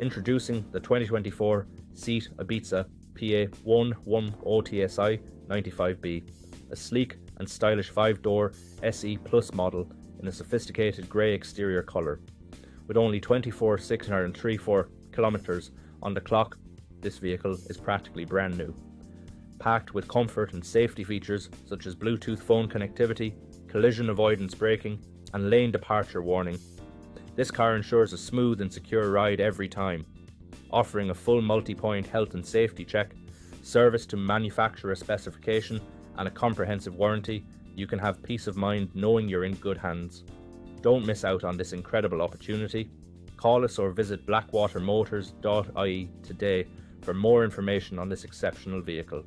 Introducing the 2024 SEAT Ibiza PA 11OTSI 95B, a sleek and stylish 5-door SE Plus model in a sophisticated grey exterior colour. With only 24,634 kilometres on the clock, this vehicle is practically brand new. Packed with comfort and safety features such as Bluetooth phone connectivity, collision avoidance braking, and lane departure warning, this car ensures a smooth and secure ride every time. Offering a full multi-point health and safety check, service to manufacturer specification, and a comprehensive warranty, you can have peace of mind knowing you're in good hands. Don't miss out on this incredible opportunity. Call us or visit blackwatermotors.ie today for more information on this exceptional vehicle.